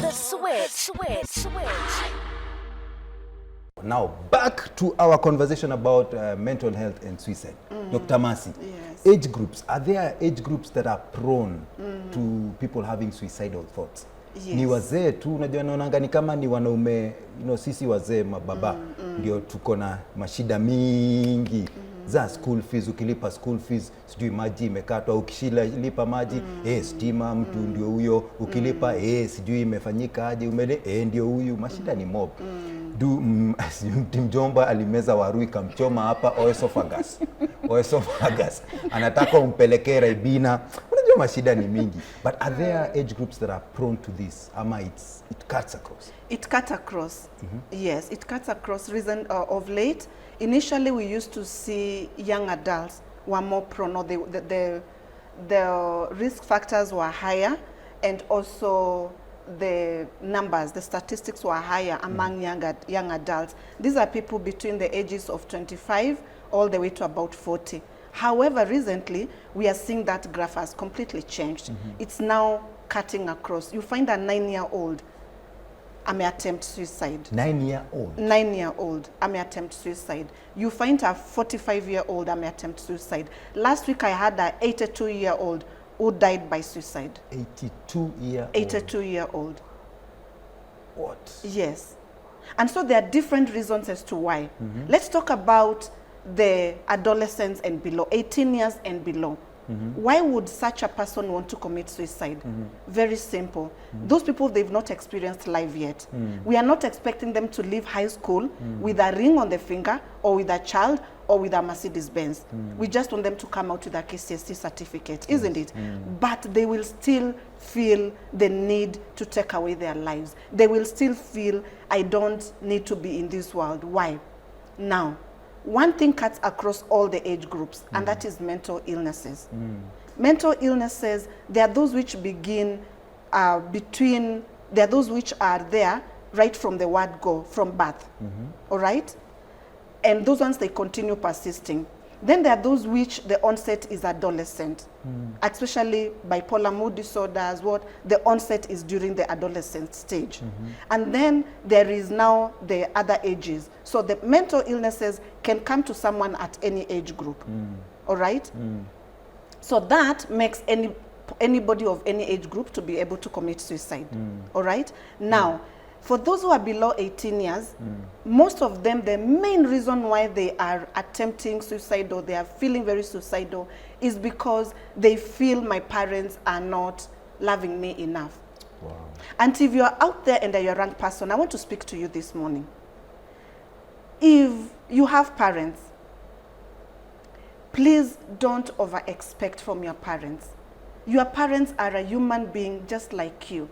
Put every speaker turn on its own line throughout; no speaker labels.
The switch.
Now, back to our conversation about mental health and suicide. Dr. Mercy,
Yes.
age groups, are there age groups that are prone to people having suicidal thoughts?
Yes.
Ni wazee tu, unajua naonanga ni kama ni wanaume, sisi wazee mababa, ndio tuko na mashida mingi. Za school fees, ukilipa school fees, sijui maji imekatwa, ukishilipa maji, stima mtu ndio huyo, ukilipa, sijui imefanyika aje, ndio huyu, mashida ni mob. Mjomba alimeza waru ikamchoma hapa oesophagus. Anataka umpelekee Raibina. Unajua mashida ni mingi. But are there age groups that are prone to this? Ama it cuts across?
It cuts across. Yes, it cuts across. Reason of late, initially we used to see young adults were more prone, or the risk factors were higher, and also the numbers, the statistics were higher among young adults. These are people between the ages of 25 all the way to about 40. However, recently, we are seeing that graph has completely changed. It's now cutting across. You find a 9-year-old, I may attempt suicide.
9-year-old?
9-year-old, I may attempt suicide. You find a 45-year-old, I may attempt suicide. Last week, I had an 82-year-old who died by suicide.
82-year-old?
82-year-old.
What?
Yes. And so there are different reasons as to why. Let's talk about the adolescents and below, 18 years and below. Why would such a person want to commit suicide? Very simple. Those people, they've not experienced life yet. We are not expecting them to leave high school with a ring on the finger, or with a child, or with a Mercedes-Benz. We just want them to come out with a KCSE certificate, isn't it? But they will still feel the need to take away their lives. They will still feel, I don't need to be in this world. Why? Now, one thing cuts across all the age groups, and that is mental illnesses. Mental illnesses, they are those which begin they are those which are there right from the word go, from birth, all right? And those ones, they continue persisting. Then there are those which the onset is adolescent, especially bipolar mood disorders, the onset is during the adolescent stage. And then there is now the other ages. So the mental illnesses can come to someone at any age group, all right? So that makes anybody of any age group to be able to commit suicide, all right? Now, for those who are below 18 years, most of them, the main reason why they are attempting suicide or they are feeling very suicidal is because they feel my parents are not loving me enough.
Wow.
And if you are out there and you're a young person, I want to speak to you this morning. If you have parents, please don't over-expect from your parents. Your parents are a human being just like you.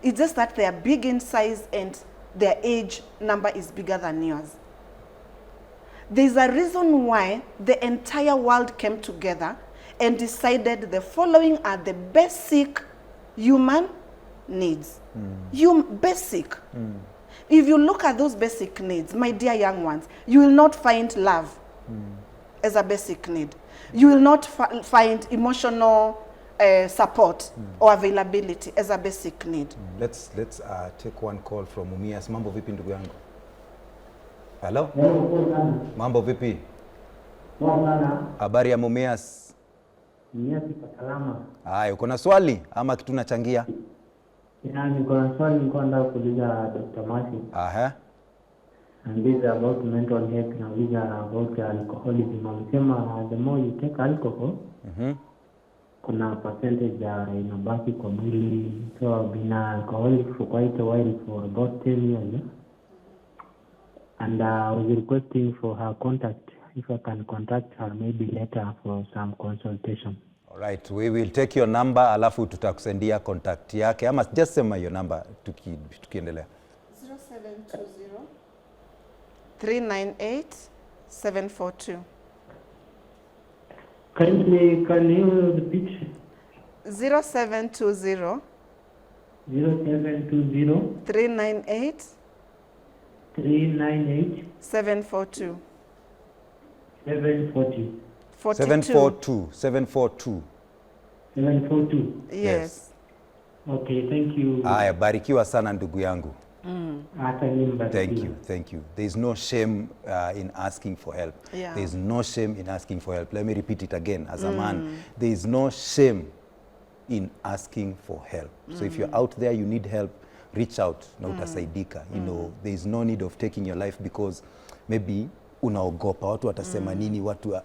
It's just that they are big in size and their age number is bigger than yours. There's a reason why the entire world came together and decided the following are the basic human needs. Basic. If you look at those basic needs, my dear young ones, you will not find love as a basic need. You will not find emotional support or availability as a basic need.
Let's take one call from Mumias. Mambo vipi ndugu yangu? Hello? Mambo vipi? Habari ya Mumias?
Mumias iko salama.
Haya, uko na swali ama kitu nachangia?
Niko na swali nilikuwa nataka kuuliza Dr. Mercy.
Aha.
And this is about mental health, na uliza about alcoholism. Alisema the more you take alcohol, kuna percentage inabaki kwa mwili. So I've been alcoholic for quite a while, for about 10 years. And I was requesting for her contact, if I can contact her maybe later for some consultation.
All right, we will take your number, alafu tutakusendia contact yake. Ama just sema your number tukiendelea.
0720-398-742.
Can you repeat?
0720
398
742.
742.
742.
Yes.
Okay, thank you.
Haya, barikiwa sana ndugu yangu.
Hata
Thank you, thank you. There is no shame in asking for help.
Yeah.
There is no shame in asking for help. Let me repeat it again as a man. There is no shame in asking for help. So if you're out there, you need help, reach out na utasaidika. You know, there is no need of taking your life because maybe unaogopa watu watasema nini, watu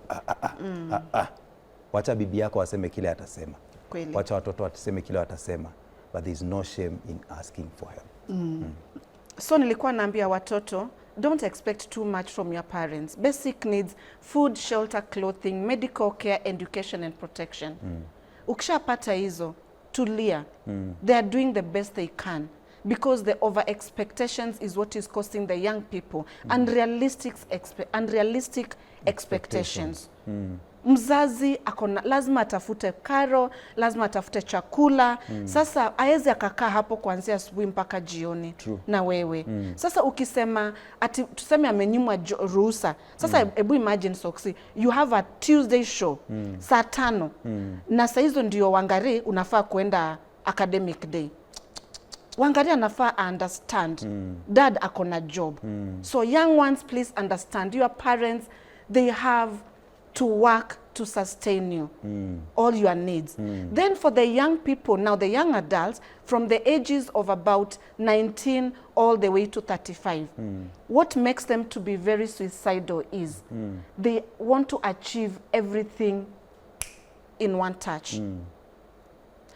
wacha bibi yako aseme kile atasema.
Kweli.
Wacha watoto wataseme kile watasema. But there is no shame in asking for help.
So nilikuwa naambia watoto, don't expect too much from your parents. Basic needs, food, shelter, clothing, medical care, education and protection. Ukishapata hizo, tulia. They are doing the best they can. Because the over expectations is what is costing the young people. Unrealistic expectations. Mzazi akona lazima atafute karo, lazima atafute chakula. Sasa haezi akakaa hapo kuanzia asubuhi mpaka jioni.
True.
Na wewe. Sasa ukisema ati tuseme amenyimwa ruhusa. Sasa ebu imagine Soxy, you have a Tuesday show saa 5. Na saa hizo ndio Wangari unafaa kuenda academic day. Wangari anafaa understand. Dad akona job. So young ones, please understand your parents, they have to work to sustain you, all your needs. Then for the young people, now the young adults, from the ages of about 19 all the way to 35, what makes them to be very suicidal is they want to achieve everything in one touch.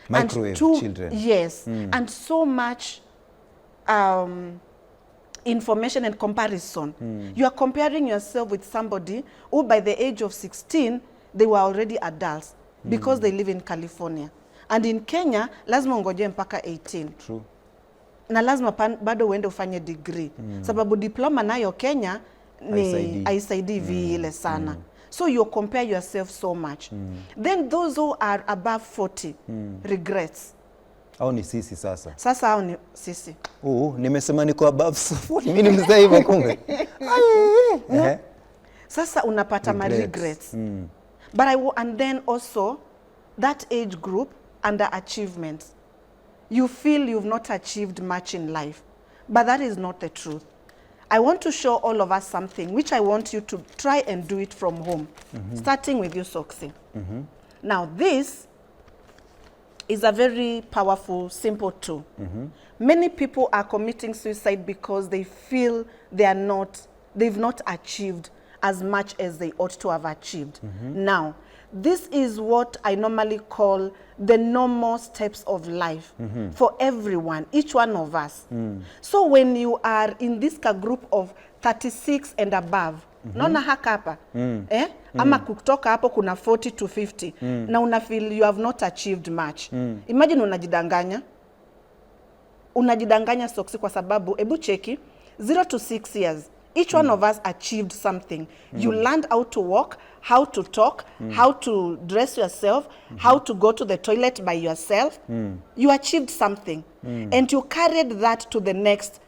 Microwave children.
Yes, and so much information and comparison. You are comparing yourself with somebody who by the age of 16, they were already adults because they live in California. And in Kenya, lazima ungoje mpaka 18.
True.
Na lazima bado uende ufanye degree. Sababu diploma nayo Kenya ni haisaidii vile sana. So you compare yourself so much. Then those who are above 40 regrets.
Au ni sisi sasa.
Sasa hao ni sisi.
Nimesema niko above 40. Mimi ni mzee hivyo kumbe.
Sasa unapata ma regrets. But and then also that age group under achievements. You feel you've not achieved much in life. But that is not the truth. I want to show all of us something which I want you to try and do it from home. Starting with you, Soxy. Now this is a very powerful, simple tool. Many people are committing suicide because they feel they've not achieved as much as they ought to have achieved. Now, this is what I normally call the normal steps of life for everyone, each one of us. So when you are in this group of 36 and above, naona haka hapa, ama kutoka hapo kuna 40 to 50, na una feel you have not achieved much. Imagine unajidanganya Soxy kwa sababu, ebu cheki, 0 to 6 years, each one of us achieved something. You learned how to walk, how to talk, how to dress yourself, how to go to the toilet by yourself. You achieved something. And you carried that to the next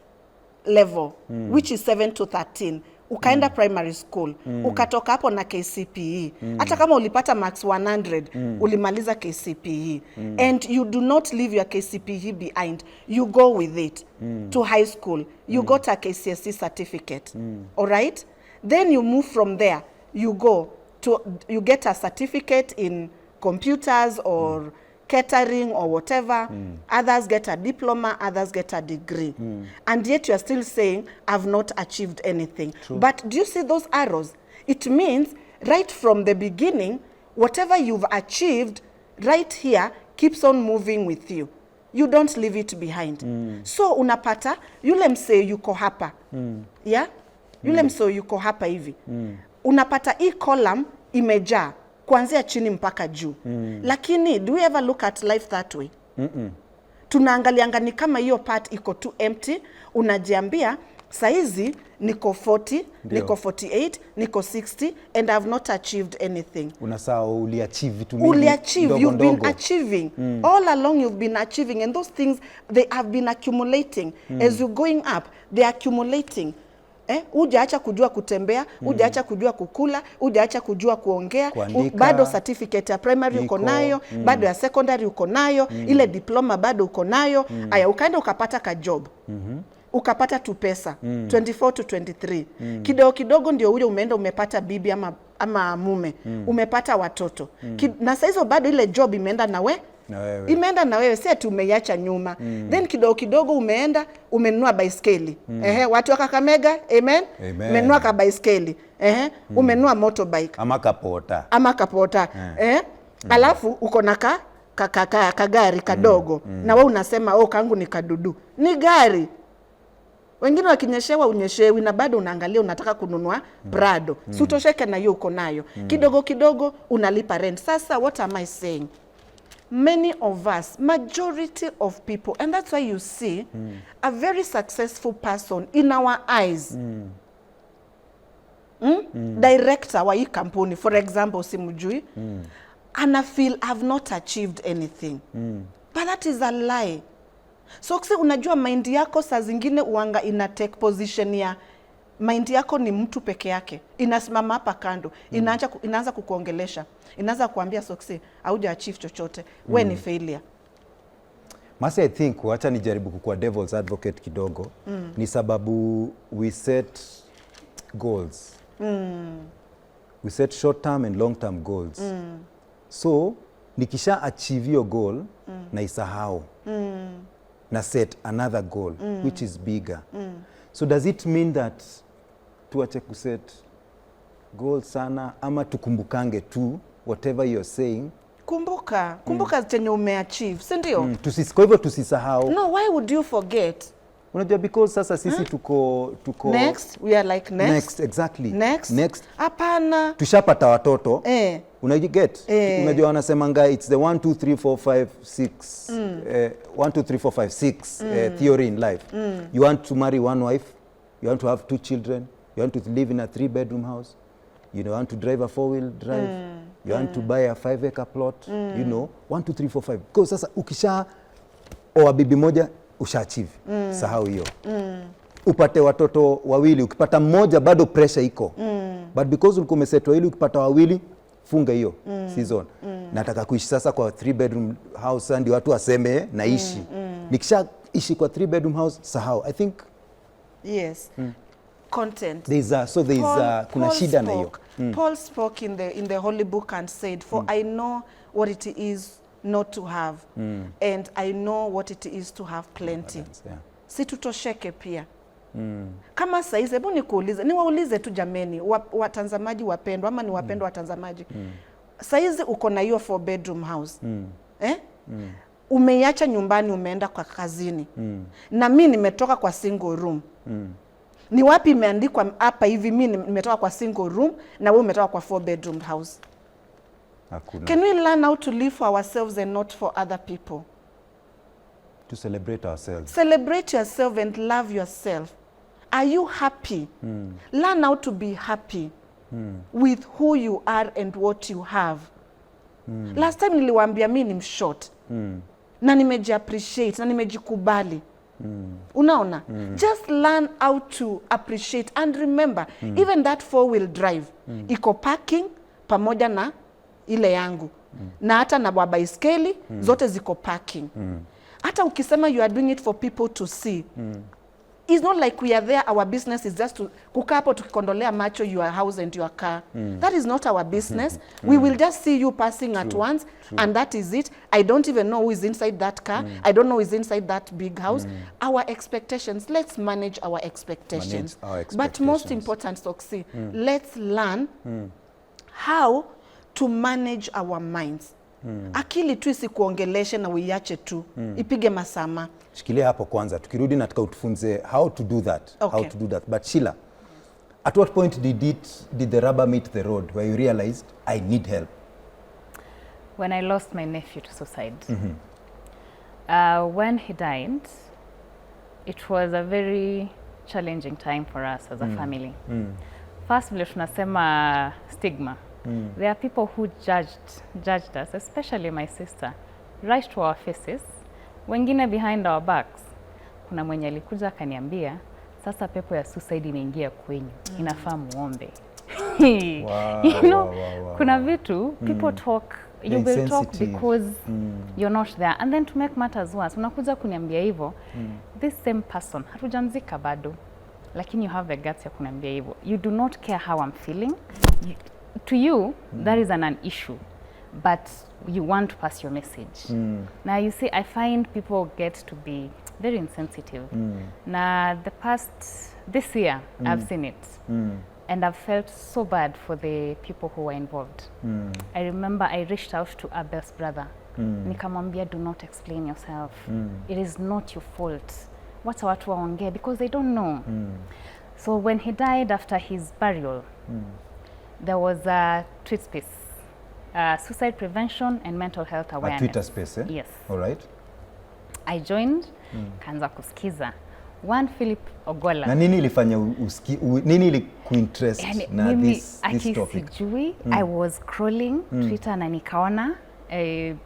level, which is 7 to 13. Ukaenda primary school, ukatoka hapo na KCPE. Hata kama ulipata max 100, ulimaliza KCPE. And you do not leave your KCPE behind. You go with it to high school. You got a KCSE certificate. All right? Then you move from there. You get a certificate in computers or catering or whatever. Others get a diploma, others get a degree. And yet you are still saying, I've not achieved anything.
True.
But do you see those arrows? It means right from the beginning, whatever you've achieved right here keeps on moving with you. You don't leave it behind. So unapata, yule msee yuko hapa. Yeah? Yule msee yuko hapa hivi. Unapata hii column imejaa kuanzia chini mpaka juu. Lakini do we ever look at life that way? Tunaangalianga ni kama hiyo part iko too empty. Unajiambia saizi niko 40, niko 48, niko 60 and I've not achieved anything.
Unasahau uliachieve vitu mingi.
Uliachieve, you've been achieving. All along you've been achieving, and those things, they have been accumulating. As you're going up, they're accumulating. Hujaacha kujua kutembea, hujaacha kujua kukula, hujaacha kujua kuongea, bado certificate ya primary uko nayo, bado ya secondary uko nayo, ile diploma bado uko nayo. Aya, ukaenda ukapata ka job. Ukapata tu pesa 24 to 23. Kidogo kidogo ndio ule umeenda umepata bibi ama mume. Umepata watoto. Na sasa hizo bado ile job imeenda na wewe. Imeenda na wewe, si ati umeiacha nyuma. Then kidogo kidogo umeenda umenunua baiskeli. Watu wa Kakamega, amen. Umenunua ka baiskeli. Umenunua motorbike
ama kapota.
Alafu uko na kagari kadogo. Na wewe unasema kangu ni kadudu. Ni gari. Wengine wakinyeshewa unyeshewi na bado unaangalia unataka kununua Prado. Si utosheke na hiyo uko nayo. Kidogo kidogo unalipa rent. Sasa what am I saying? Many of us, majority of people, and that's why you see a very successful person in our eyes. Director wa hii kampuni, for example, simujui, and I feel I've not achieved anything. But that is a lie. So kisi unajua mind yako saa zingine uanga ina take position ya mind yako ni mtu peke yake. Inasimama hapa kando. Inaanza kukuongelesha. Inaanza kuambia Soksi, hauja achieve chochote. We ni failure.
Masi, I think, wacha nijaribu kukuwa devil's advocate kidogo. Ni sababu we set goals. We set short term and long term goals. So, nikisha achieve your goal, na isahau. Na set another goal, which is bigger. So does it mean that tuache kuset goals sana ama tukumbukange tu whatever you're saying?
Kumbuka chenye umeachieve, si ndio?
Kwa hivyo tusisahau.
No, why would you forget?
Unajua because sasa sisi tuko
next, we are like next.
Exactly.
Next. Hapana.
Tushapata watoto. Unajiget? Unajua wanasemanga it's the 1 2 3 4 5 6 1 2 3 4 5 6 theory in life. You want to marry one wife, you want to have 2 children, you want to live in a 3-bedroom house, you want to drive a 4-wheel drive, you want to buy a 5-acre plot, 1 2 3 4 5. Kwa sasa ukisha oa bibi moja ushaachieve. Sahau hiyo. Upate watoto wawili, ukipata mmoja bado pressure iko. But because ulikuwa umeset wawili, ukipata wawili funga hiyo season. Nataka kuishi sasa kwa 3-bedroom house ndio watu waseme naishi. Nikisha ishi kwa 3-bedroom house sahau. I think
yes. Content.
Kuna shida na hiyo.
Paul spoke in the holy book and said, for I know what it is not to have, and I know what it is to have plenty. Si tutosheke pia. Kama saizi, hebu niwaulize tu jameni, watazamaji wapendwa ama ni wapendwa watazamaji. Saizi uko na hiyo 4-bedroom house. Umeiacha nyumbani umeenda kwa kazini. Na mimi nimetoka kwa single room. Ni wapi imeandikwa hapa hivi mimi nimetoka kwa single room na wewe umetoka kwa 4-bedroom house?
Hakuna.
Can we learn how to live for ourselves and not for other people?
To celebrate ourselves.
Celebrate yourself and love yourself. Are you happy? Learn how to be happy with who you are and what you have. Last time niliwaambia mimi ni mshort. Na nimeji appreciate na nimejikubali. Unaona? Just learn how to appreciate and remember, even that 4-wheel drive iko parking pamoja na ile yangu. Na hata na baiskeli zote ziko parking. Hata ukisema you are doing it for people to see. It's not like we are there, our business is just to kukaa hapo tukikondolea macho your house and your car. That is not our business. We will just see you passing at once and that is it. I don't even know who is inside that car. I don't know who is inside that big house. Our expectations, let's manage our expectations. But most important, Soksi, let's learn how to manage our minds. Akili tu isikuongeleshe na uiache tu. Ipige masama.
Shikilia hapo kwanza. Tukirudi nataka utufunze how to do that.
Okay.
How to do that. But Sheila, at what point did the rubber meet the road where you realized I need help?
When I lost my nephew to suicide. When he died, it was a very challenging time for us as a family. First, vile tunasema stigma. There are people who judged us, especially my sister, right to our faces, wengine behind our backs. Kuna mwenye alikuja akaniambia, sasa pepo ya suicide inaingia kwenyu, inafaa muombe. Kuna vitu people talk, you will talk because you're not there. And then to make matters worse, unakuja kuniambia hivyo, this same person hatujamzika bado, lakini you have the guts ya kuniambia hivyo. You do not care how I'm feeling. To you, that is an issue, but you want to pass your message. Now you see, I find people get to be very insensitive. Now this year, I've seen it. And I've felt so bad for the people who were involved. I remember I reached out to Abel's brother. Nikamwambia, do not explain yourself. It is not your fault. Wacha watu waongee because they don't know. So when he died after his burial, there was a tweet space, suicide prevention and mental health awareness.
A Twitter space, eh?
Yes.
All right.
I joined, kaanza kusikiza. One Philip Ogola.
Na nini ilifanya nini ilikuinterest na this topic?
Sijui, I was scrolling Twitter na nikaona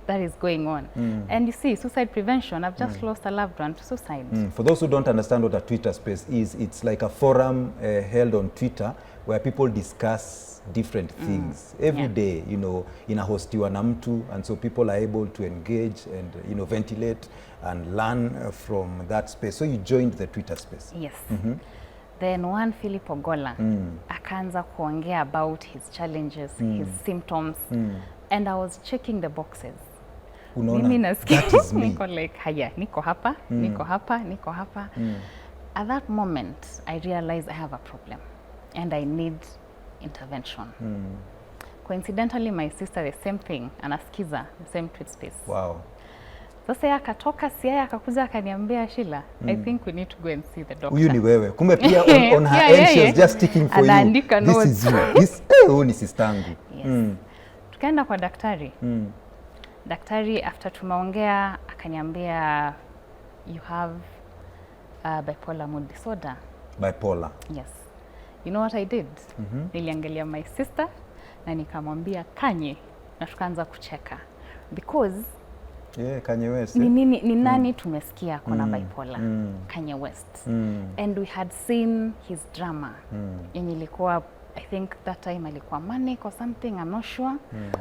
that is going on. And you see, suicide prevention, I've just lost a loved one to suicide.
For those who don't understand what a Twitter space is, it's like a forum held on Twitter where people discuss different things every day, you know, inahostiwa na mtu, and so people are able to engage and, you know, ventilate and learn from that space. So you joined the Twitter space.
Yes. Then one Philip Ogola akaanza kuongea about his challenges, his symptoms, and I was checking the boxes. Mimi nasikia,
that is me.
Niko like, haya, niko hapa, niko hapa, niko hapa. At that moment, I realized I have a problem and I need intervention. Coincidentally, my sister, the same thing, anasikiza, the same tweet space.
Wow.
Sasa yeye akatoka Siaya akakuja akaniambia, Sheila, I think we need to go and see the doctor.
Huyu ni wewe. Kumbe pia on her end she was just sticking for you. This is you. This ni sistangu.
Yes. Tukaenda kwa daktari. Daktari after tumeongea akaniambia, you have bipolar mood disorder.
Bipolar.
Yes. You know what I did? Niliangalia my sister na nikamwambia Kanye, na tukaanza kucheka because
Kanye West.
Ni nani tumesikia kuna bipolar? Kanye West. And we had seen his drama. Yenye ilikuwa, I think that time alikuwa manic or something, I'm not sure.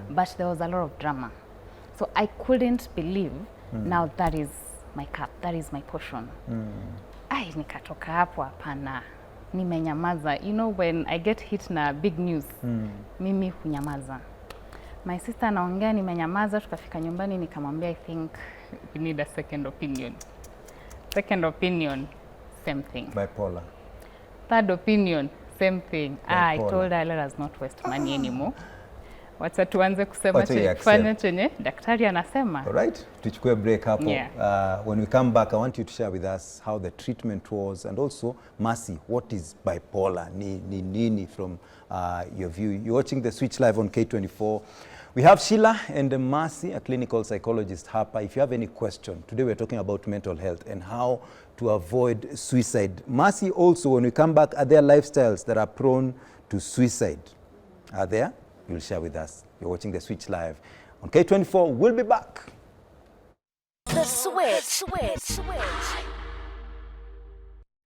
But there was a lot of drama. So I couldn't believe now that is my cup, that is my portion. Ai, nikatoka hapo hapana. Nimenyamaza. You know when I get hit na big news, mimi hunyamaza. My sister anaongea, nimenyamaza, tukafika nyumbani nikamwambia, I think we need a second opinion. Second opinion, same thing.
Bipolar.
Third opinion, same thing. I
Bipolar.
told her, let us not waste money anymore. Wacha tuanze kusema
Wacha
kufanya chenye daktari anasema.
All right, tuchukue break hapo.
Yeah.
When we come back, I want you to share with us how the treatment was, and also, Mercy, what is bipolar? Ni nini from your view? You're watching The Switch live on K24. We have Sheila and Mercy, a clinical psychologist hapa. If you have any question, today we're talking about mental health and how to avoid suicide. Mercy, also, when we come back, are there lifestyles that are prone to suicide? Are there? You'll share with us. You're watching The Switch live on K24. We'll be back.
The Switch.